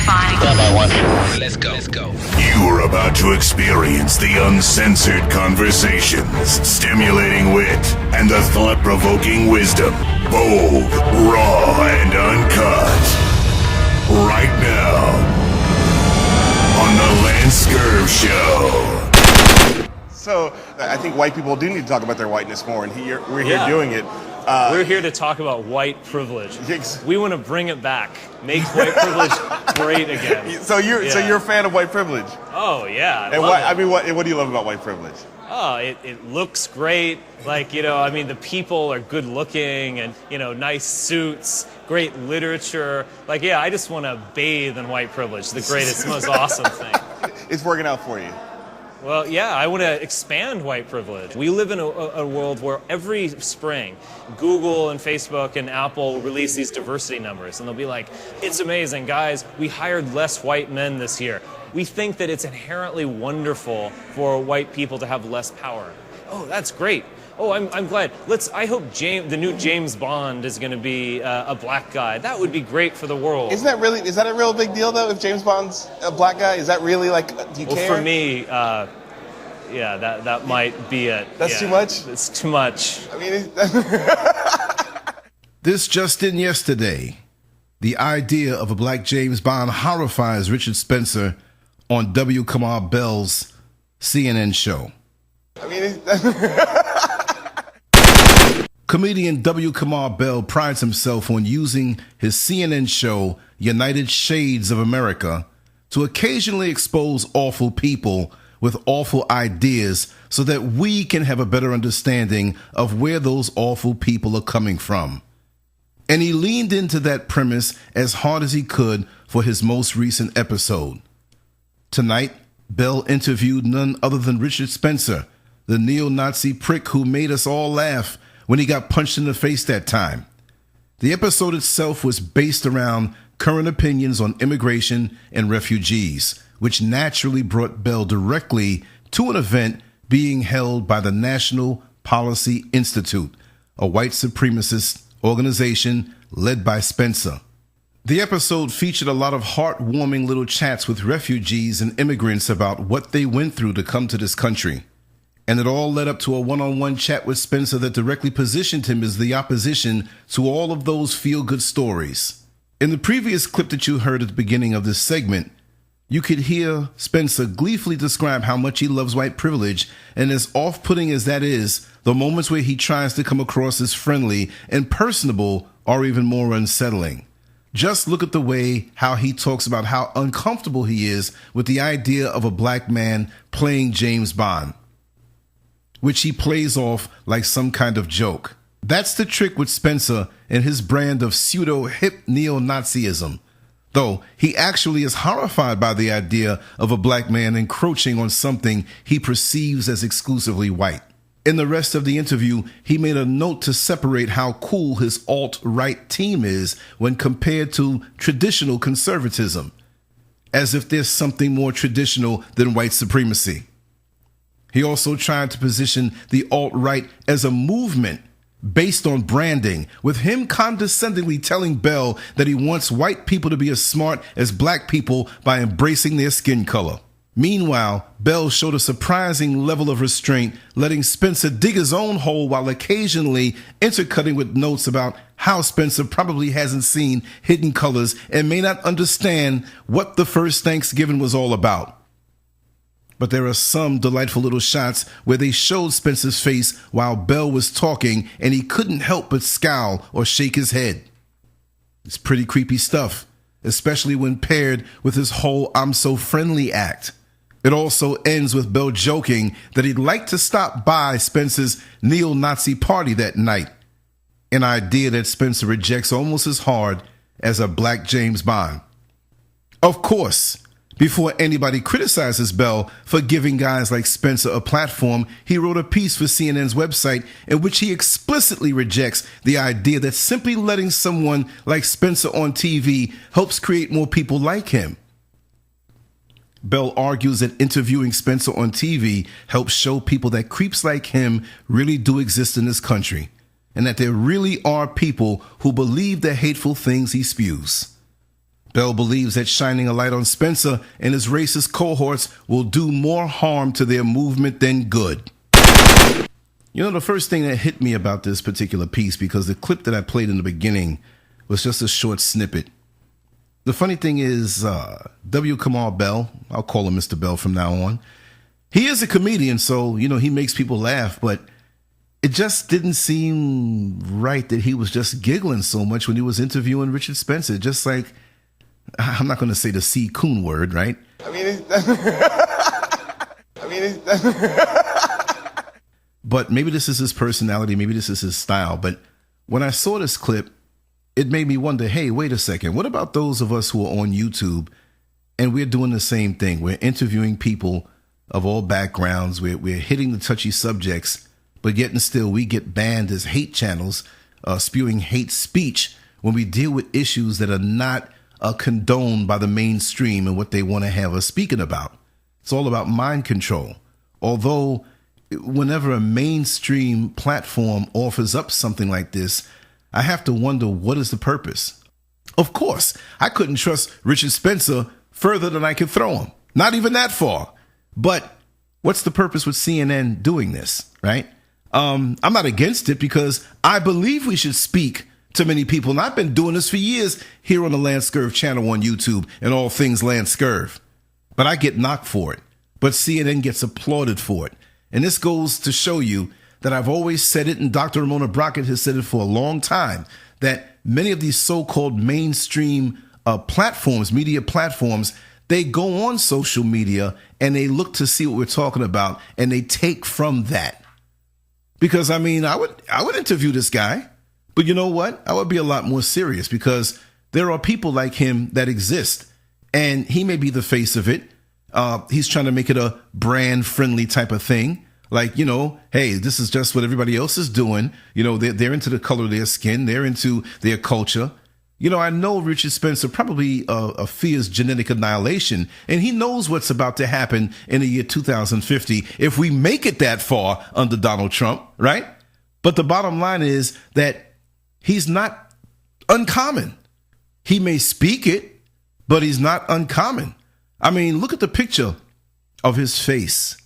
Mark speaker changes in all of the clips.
Speaker 1: Identifying.
Speaker 2: Standby one. Let's go.
Speaker 3: You're about to experience the uncensored conversations, stimulating wit, and the thought-provoking wisdom. Bold, raw, and uncut. Right now, on the LanceScurv Show.
Speaker 4: So, I think white people do need to talk about their whiteness more, and we're here doing it.
Speaker 5: We're here to talk about white privilege.
Speaker 4: Yes.
Speaker 5: We want to bring it back, make white privilege great again.
Speaker 4: So you're a fan of white privilege?
Speaker 5: Oh yeah,
Speaker 4: what do you love about white privilege?
Speaker 5: Oh, it looks great. Like, the people are good looking and, nice suits, great literature. Like, I just want to bathe in white privilege, the greatest, most awesome thing.
Speaker 4: It's working out for you.
Speaker 5: Well, I want to expand white privilege. We live in a world where every spring, Google and Facebook and Apple release these diversity numbers, and they'll be like, it's amazing, guys, we hired less white men this year. We think that it's inherently wonderful for white people to have less power. Oh, that's great. Oh, I'm glad. I hope the new James Bond is going to be a black guy. That would be great for the world.
Speaker 4: Is that a real big deal, though, if James Bond's a black guy? Is that really, do you care?
Speaker 5: Well, for me, that might be it.
Speaker 4: That's too much?
Speaker 5: It's too much.
Speaker 6: This just in yesterday. The idea of a black James Bond horrifies Richard Spencer on W. Kamau Bell's CNN show. Comedian W. Kamau Bell prides himself on using his CNN show, United Shades of America, to occasionally expose awful people with awful ideas so that we can have a better understanding of where those awful people are coming from. And he leaned into that premise as hard as he could for his most recent episode. Tonight, Bell interviewed none other than Richard Spencer, the neo-Nazi prick who made us all laugh when he got punched in the face that time. The episode itself was based around current opinions on immigration and refugees, which naturally brought Bell directly to an event being held by the National Policy Institute, a white supremacist organization led by Spencer. The episode featured a lot of heartwarming little chats with refugees and immigrants about what they went through to come to this country. And it all led up to a one-on-one chat with Spencer that directly positioned him as the opposition to all of those feel-good stories. In the previous clip that you heard at the beginning of this segment, you could hear Spencer gleefully describe how much he loves white privilege, and as off-putting as that is, the moments where he tries to come across as friendly and personable are even more unsettling. Just look at the way how he talks about how uncomfortable he is with the idea of a black man playing James Bond, which he plays off like some kind of joke. That's the trick with Spencer and his brand of pseudo-hip neo-Nazism. Though he actually is horrified by the idea of a black man encroaching on something he perceives as exclusively white. In the rest of the interview, he made a note to separate how cool his alt-right team is when compared to traditional conservatism, as if there's something more traditional than white supremacy. He also tried to position the alt-right as a movement based on branding, with him condescendingly telling Bell that he wants white people to be as smart as black people by embracing their skin color. Meanwhile, Bell showed a surprising level of restraint, letting Spencer dig his own hole while occasionally intercutting with notes about how Spencer probably hasn't seen Hidden Colors and may not understand what the first Thanksgiving was all about. But there are some delightful little shots where they showed Spencer's face while Bell was talking, and he couldn't help but scowl or shake his head. It's pretty creepy stuff, especially when paired with his whole "I'm so friendly" act. It also ends with Bell joking that he'd like to stop by Spencer's neo-Nazi party that night, an idea that Spencer rejects almost as hard as a black James Bond. Of course, before anybody criticizes Bell for giving guys like Spencer a platform, he wrote a piece for CNN's website in which he explicitly rejects the idea that simply letting someone like Spencer on TV helps create more people like him. Bell argues that interviewing Spencer on TV helps show people that creeps like him really do exist in this country, and that there really are people who believe the hateful things he spews. Bell believes that shining a light on Spencer and his racist cohorts will do more harm to their movement than good. You know, the first thing that hit me about this particular piece, because the clip that I played in the beginning was just a short snippet. The funny thing is, W. Kamau Bell, I'll call him Mr. Bell from now on, he is a comedian, so, you know, he makes people laugh, but it just didn't seem right that he was just giggling so much when he was interviewing Richard Spencer. Just like, I'm not going to say the C. Coon word, right? But maybe this is his personality, maybe this is his style. But when I saw this clip, it made me wonder, hey, wait a second. What about those of us who are on YouTube and we're doing the same thing? We're interviewing people of all backgrounds. We're hitting the touchy subjects, but yet and still we get banned as hate channels, spewing hate speech when we deal with issues that are not condoned by the mainstream and what they want to have us speaking about. It's all about mind control. Although whenever a mainstream platform offers up something like this, I have to wonder, what is the purpose? Of course, I couldn't trust Richard Spencer further than I could throw him. Not even that far. But what's the purpose with CNN doing this, right? I'm not against it because I believe we should speak to many people. And I've been doing this for years here on the LanceScurv channel on YouTube and all things LanceScurv. But I get knocked for it. But CNN gets applauded for it. And this goes to show you that I've always said it, and Dr. Ramona Brockett has said it for a long time, that many of these so-called mainstream platforms, media platforms, they go on social media and they look to see what we're talking about and they take from that. Because, I mean, I would interview this guy, but you know what? I would be a lot more serious because there are people like him that exist and he may be the face of it. He's trying to make it a brand friendly type of thing. Like, you know, hey, this is just what everybody else is doing. You know, they're into the color of their skin. They're into their culture. You know, I know Richard Spencer probably fears genetic annihilation, and he knows what's about to happen in the year 2050 if we make it that far under Donald Trump, right? But the bottom line is that he's not uncommon. He may speak it, but he's not uncommon. I mean, look at the picture of his face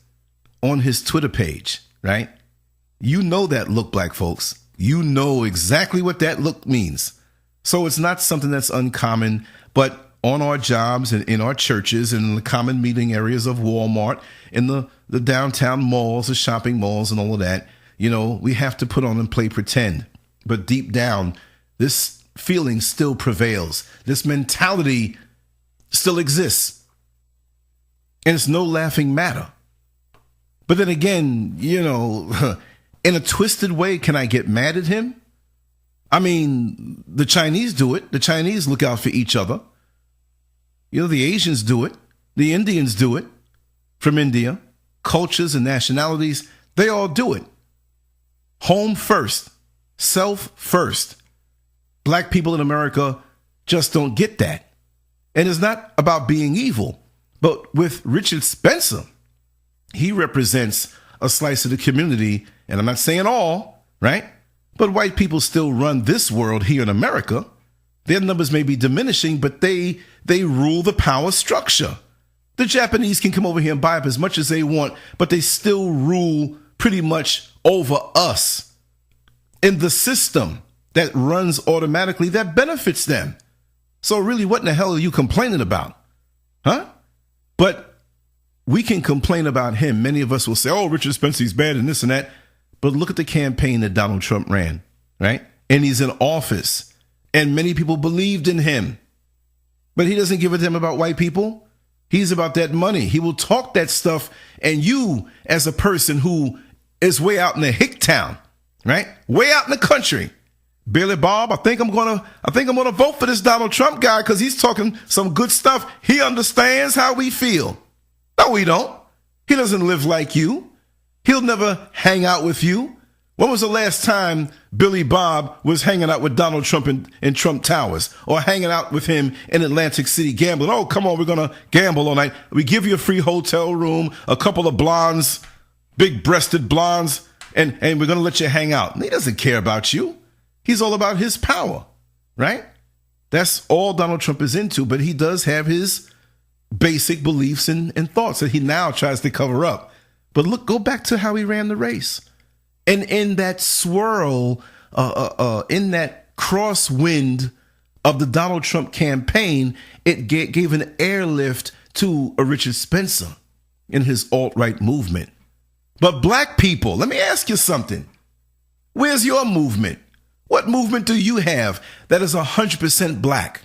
Speaker 6: on his Twitter page, right? You know that look, black folks. You know exactly what that look means. So it's not something that's uncommon, but on our jobs and in our churches and in the common meeting areas of Walmart, in the downtown malls, the shopping malls and all of that, you know, we have to put on and play pretend. But deep down, this feeling still prevails. This mentality still exists. And it's no laughing matter. But then again, you know, in a twisted way, can I get mad at him? I mean, the Chinese do it. The Chinese look out for each other. You know, the Asians do it. The Indians do it from India. Cultures and nationalities, they all do it. Home first. Self first. Black people in America just don't get that. And it's not about being evil. But with Richard Spencer, he represents a slice of the community, and I'm not saying all, right? But white people still run this world here in America. Their numbers may be diminishing, but they rule the power structure. The Japanese can come over here and buy up as much as they want, but they still rule pretty much over us in the system that runs automatically that benefits them. So really, what in the hell are you complaining about? Huh? But we can complain about him. Many of us will say, oh, Richard Spencer's bad and this and that. But look at the campaign that Donald Trump ran, right? And he's in office. And many people believed in him. But he doesn't give a damn about white people. He's about that money. He will talk that stuff. And you, as a person who is way out in the hick town, right? Way out in the country. Billy Bob, I think I'm gonna vote for this Donald Trump guy because he's talking some good stuff. He understands how we feel. No, we don't. He doesn't live like you. He'll never hang out with you. When was the last time Billy Bob was hanging out with Donald Trump in Trump Towers or hanging out with him in Atlantic City gambling? Oh, come on, we're going to gamble all night. We give you a free hotel room, a couple of blondes, big-breasted blondes, and we're going to let you hang out. And he doesn't care about you. He's all about his power, right? That's all Donald Trump is into, but he does have his basic beliefs and thoughts that he now tries to cover up. But look, go back to how he ran the race. And in that swirl, in that crosswind of the Donald Trump campaign, it gave an airlift to a Richard Spencer in his alt-right movement. But black people, let me ask you something. Where's your movement? What movement do you have that is 100% black?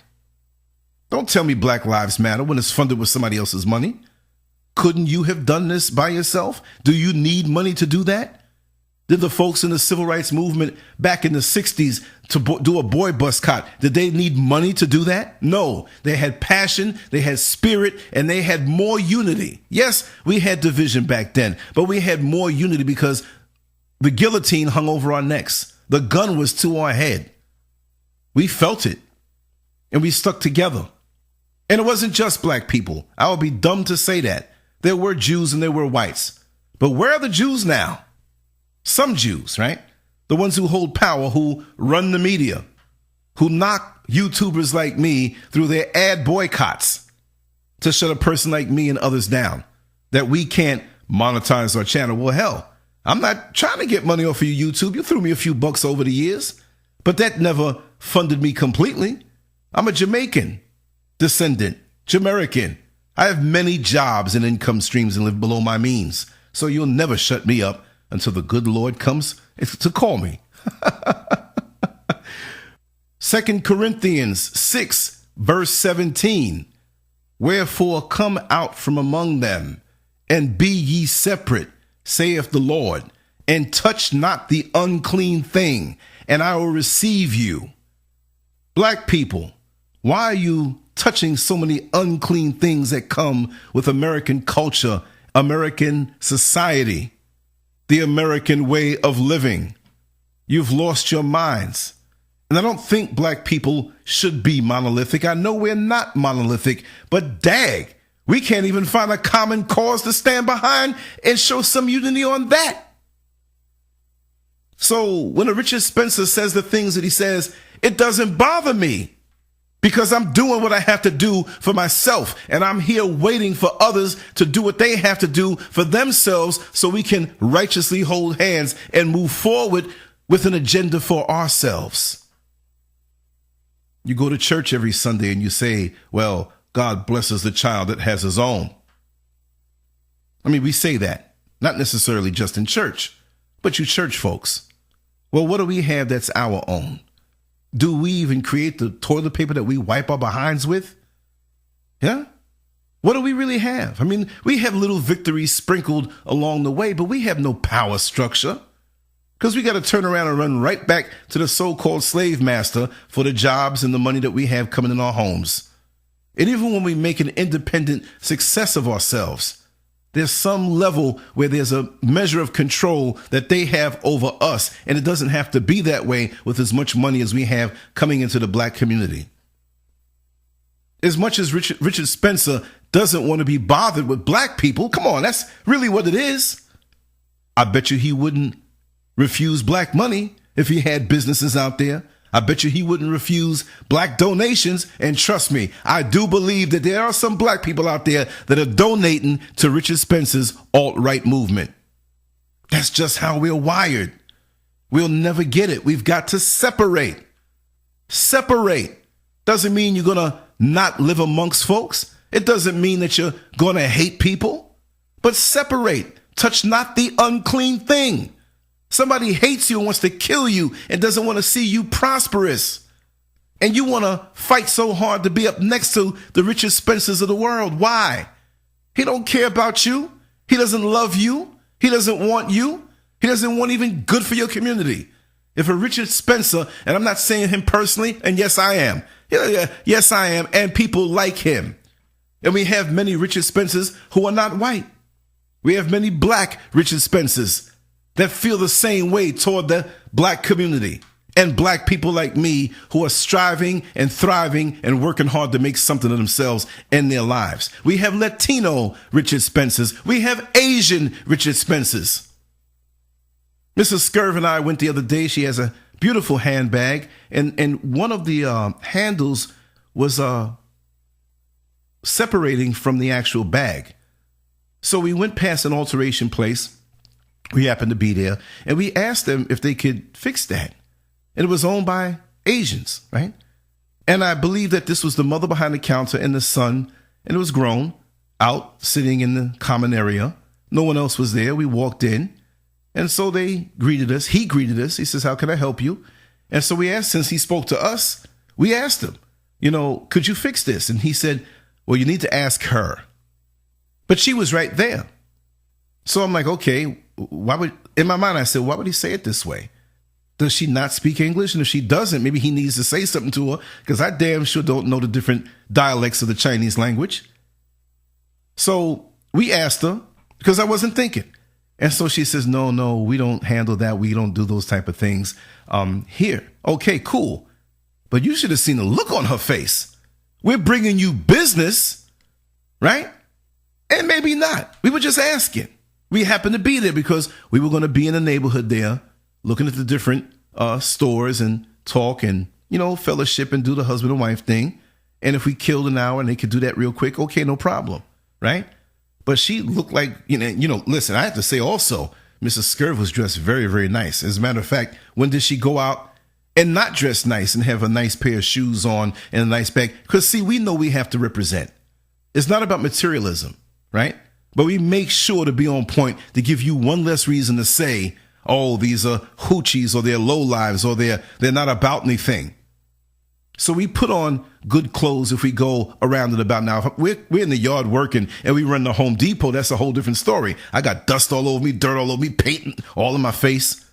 Speaker 6: Don't tell me Black Lives Matter when it's funded with somebody else's money. Couldn't you have done this by yourself? Do you need money to do that? Did the folks in the civil rights movement back in the 60s to do a boy boycott, did they need money to do that? No, they had passion, they had spirit, and they had more unity. Yes, we had division back then, but we had more unity because the guillotine hung over our necks. The gun was to our head. We felt it, and we stuck together. And it wasn't just black people. I would be dumb to say that. There were Jews and there were whites. But where are the Jews now? Some Jews, right? The ones who hold power, who run the media, who knock YouTubers like me through their ad boycotts to shut a person like me and others down, that we can't monetize our channel. Well, hell, I'm not trying to get money off of you, YouTube. You threw me a few bucks over the years, but that never funded me completely. I'm a Jamaican descendant, Jamaican. I have many jobs and income streams and live below my means. So you'll never shut me up until the good Lord comes to call me. 2 Corinthians 6, verse 17. Wherefore come out from among them, and be ye separate, saith the Lord, and touch not the unclean thing, and I will receive you. Black people, why are you touching so many unclean things that come with American culture, American society, the American way of living? You've lost your minds. And I don't think black people should be monolithic. I know we're not monolithic, but dag, we can't even find a common cause to stand behind and show some unity on that. So when a Richard Spencer says the things that he says, it doesn't bother me because I'm doing what I have to do for myself. And I'm here waiting for others to do what they have to do for themselves so we can righteously hold hands and move forward with an agenda for ourselves. You go to church every Sunday and you say, well, God blesses the child that has his own. I mean, we say that, not necessarily just in church, but you church folks. Well, what do we have that's our own? Do we even create the toilet paper that we wipe our behinds with? Yeah? What do we really have? I mean, we have little victories sprinkled along the way, but we have no power structure because we got to turn around and run right back to the so-called slave master for the jobs and the money that we have coming in our homes. And even when we make an independent success of ourselves, there's some level where there's a measure of control that they have over us. And it doesn't have to be that way with as much money as we have coming into the black community. As much as Richard Spencer doesn't want to be bothered with black people, come on, that's really what it is. I bet you he wouldn't refuse black money if he had businesses out there. I bet you he wouldn't refuse black donations. And trust me, I do believe that there are some black people out there that are donating to Richard Spencer's alt-right movement. That's just how we're wired. We'll never get it. We've got to separate. Separate. Doesn't mean you're going to not live amongst folks. It doesn't mean that you're going to hate people. But separate. Touch not the unclean thing. Somebody hates you and wants to kill you and doesn't want to see you prosperous. And you want to fight so hard to be up next to the Richard Spencers of the world. Why? He don't care about you. He doesn't love you. He doesn't want you. He doesn't want even good for your community. If a Richard Spencer, and I'm not saying him personally, and yes, I am. Yes, I am. And people like him. And we have many Richard Spencers who are not white. We have many black Richard Spencers that feel the same way toward the black community and black people like me who are striving and thriving and working hard to make something of themselves and their lives. We have Latino Richard Spencers. We have Asian Richard Spencers. Mrs. Scurv and I went the other day. She has a beautiful handbag, and one of the handles was separating from the actual bag. So we went past an alteration place. We happened to be there, and we asked them if they could fix that. And it was owned by Asians, right? And I believe that this was the mother behind the counter and the son, and it was grown, out, sitting in the common area. No one else was there. We walked in, and so they greeted us. He greeted us. He says, "How can I help you?" And so we asked, since he spoke to us, we asked him, could you fix this? And he said, "Well, you need to ask her." But she was right there. So I'm like, okay, in my mind, I said, why would he say it this way? Does she not speak English? And if she doesn't, maybe he needs to say something to her, because I damn sure don't know the different dialects of the Chinese language. So we asked her, because I wasn't thinking. And so she says, no, we don't handle that. We don't do those type of things here. Okay, cool. But you should have seen the look on her face. We're bringing you business, right? And maybe not. We were just asking. We happened to be there because we were going to be in the neighborhood there, looking at the different stores and talk and, fellowship and do the husband and wife thing. And if we killed an hour and they could do that real quick, okay, no problem, right? But she looked like, listen, I have to say also, Mrs. Scurv was dressed very, very nice. As a matter of fact, when did she go out and not dress nice and have a nice pair of shoes on and a nice bag? Because, see, we know we have to represent. It's not about materialism, right? But we make sure to be on point to give you one less reason to say, oh, these are hoochies or they're lowlives or they're not about anything. So we put on good clothes if we go around and about. Now, if we're in the yard working and we run to Home Depot, that's a whole different story. I got dust all over me, dirt all over me, paint all in my face.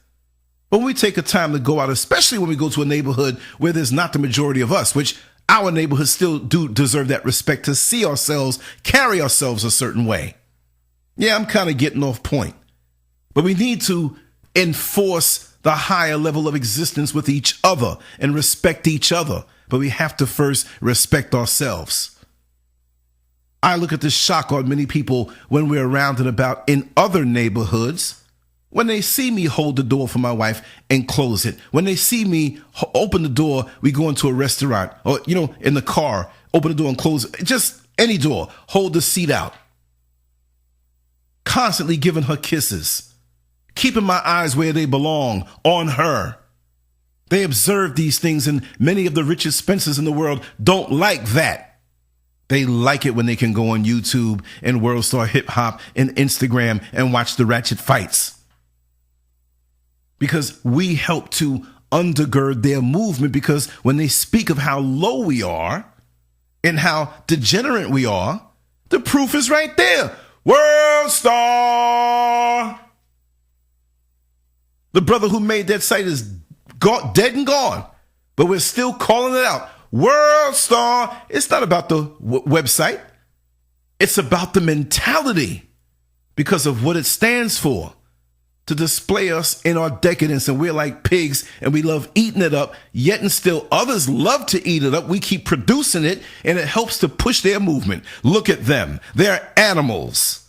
Speaker 6: But when we take a time to go out, especially when we go to a neighborhood where there's not the majority of us, which our neighborhoods still do deserve that respect, to see ourselves, carry ourselves a certain way. Yeah, I'm kind of getting off point. But we need to enforce the higher level of existence with each other and respect each other. But we have to first respect ourselves. I look at the shock on many people when we're around and about in other neighborhoods. When they see me hold the door for my wife and close it. When they see me open the door, we go into a restaurant or, in the car, open the door and close it. Just any door, hold the seat out. Constantly giving her kisses. Keeping my eyes where they belong, on her. They observe these things, and many of the richest Spencers in the world don't like that. They like it when they can go on YouTube and World Star Hip Hop and Instagram and watch the ratchet fights. Because we help to undergird their movement, because when they speak of how low we are and how degenerate we are, the proof is right there. World Star! The brother who made that site is dead and gone, but we're still calling it out. World Star. It's not about the website. It's about the mentality, because of what it stands for, to display us in our decadence. And we're like pigs and we love eating it up, yet and still others love to eat it up. We keep producing it and it helps to push their movement. Look at them. They're animals.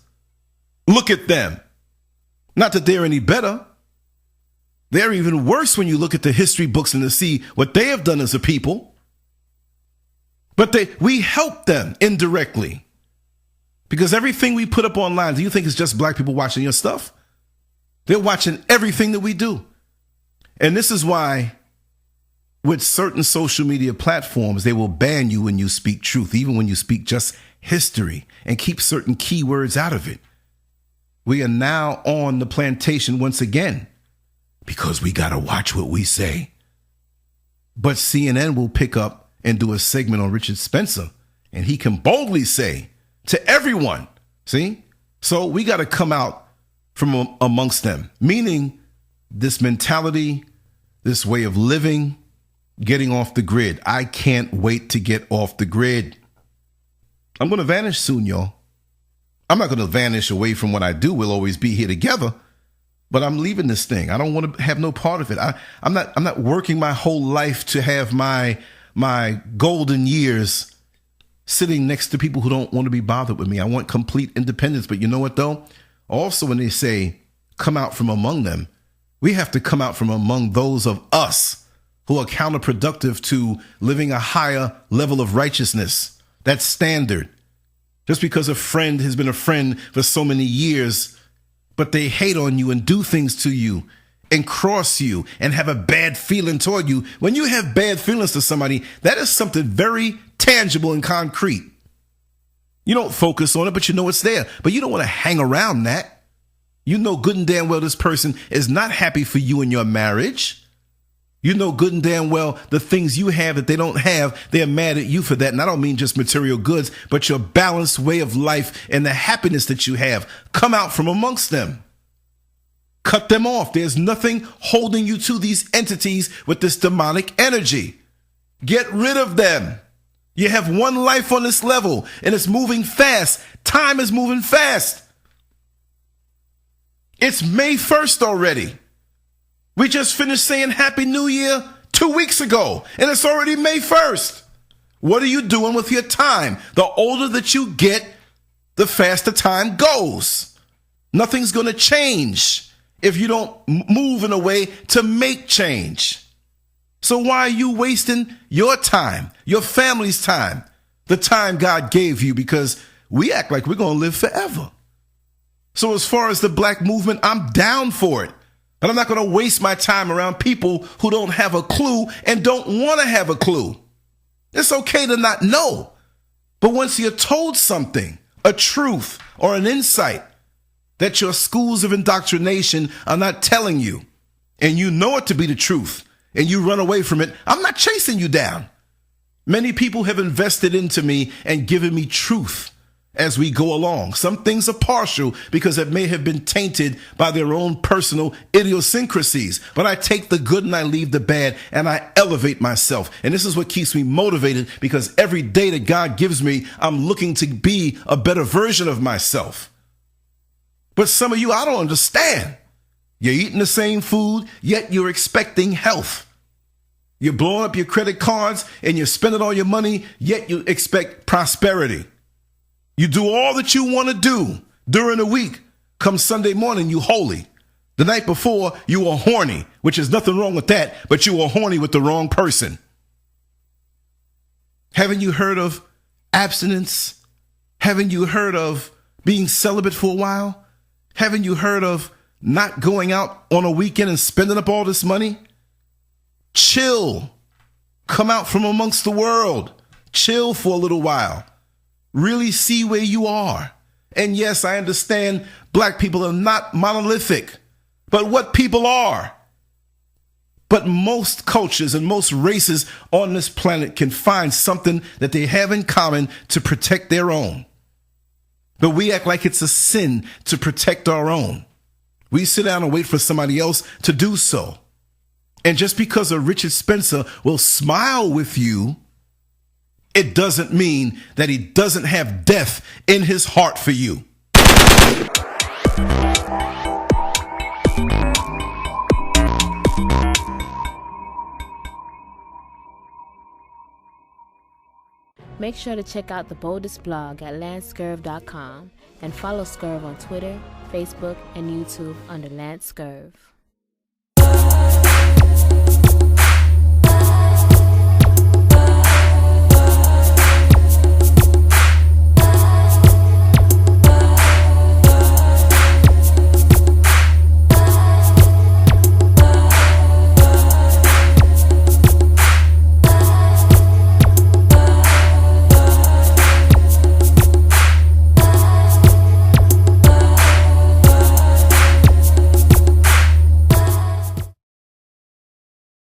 Speaker 6: Look at them. Not that they're any better. They're even worse when you look at the history books and to see what they have done as a people. But we help them indirectly. Because everything we put up online, do you think it's just black people watching your stuff? They're watching everything that we do. And this is why with certain social media platforms, they will ban you when you speak truth, even when you speak just history, and keep certain keywords out of it. We are now on the plantation once again, because we got to watch what we say. But CNN will pick up and do a segment on Richard Spencer, and he can boldly say to everyone, see? So we got to come out from amongst them, meaning this mentality, this way of living, getting off the grid. I can't wait to get off the grid. I'm going to vanish soon, y'all. I'm not going to vanish away from what I do. We'll always be here together. But I'm leaving this thing. I don't want to have no part of it. I'm not working my whole life to have my golden years sitting next to people who don't want to be bothered with me. I want complete independence. But you know what, though? Also, when they say come out from among them, we have to come out from among those of us who are counterproductive to living a higher level of righteousness. That's standard. Just because a friend has been a friend for so many years, but they hate on you and do things to you and cross you and have a bad feeling toward you. When you have bad feelings to somebody, that is something very tangible and concrete. You don't focus on it, but you know it's there. But you don't want to hang around that. You know good and damn well this person is not happy for you in your marriage. You know good and damn well the things you have that they don't have, they're mad at you for that. And I don't mean just material goods, but your balanced way of life and the happiness that you have. Come out from amongst them. Cut them off. There's nothing holding you to these entities with this demonic energy. Get rid of them. You have one life on this level, and it's moving fast. Time is moving fast. It's May 1st already. We just finished saying Happy New Year 2 weeks ago, and it's already May 1st. What are you doing with your time? The older that you get, the faster time goes. Nothing's going to change if you don't move in a way to make change. So why are you wasting your time, your family's time, the time God gave you? Because we act like we're going to live forever. So as far as the black movement, I'm down for it. But I'm not going to waste my time around people who don't have a clue and don't want to have a clue. It's okay to not know. But once you're told something, a truth or an insight that your schools of indoctrination are not telling you, and you know it to be the truth, and you run away from it, I'm not chasing you down. Many people have invested into me and given me truth as we go along. Some things are partial because it may have been tainted by their own personal idiosyncrasies. But I take the good and I leave the bad, and I elevate myself. And this is what keeps me motivated, because every day that God gives me, I'm looking to be a better version of myself. But some of you, I don't understand. You're eating the same food, yet you're expecting health. You're blowing up your credit cards and you're spending all your money, yet you expect prosperity. You do all that you want to do during the week. Come Sunday morning, you holy. The night before, you were horny, which is nothing wrong with that, but you were horny with the wrong person. Haven't you heard of abstinence? Haven't you heard of being celibate for a while? Haven't you heard of not going out on a weekend and spending up all this money? Chill. Come out from amongst the world. Chill for a little while. Really see where you are. And yes, I understand black people are not monolithic, but what people are. But most cultures and most races on this planet can find something that they have in common to protect their own. But we act like it's a sin to protect our own. We sit down and wait for somebody else to do so. And just because a Richard Spencer will smile with you, it doesn't mean that he doesn't have death in his heart for you.
Speaker 1: Make sure to check out the boldest blog at LanceScurv.com and follow Scurv on Twitter, Facebook, and YouTube under LanceScurv.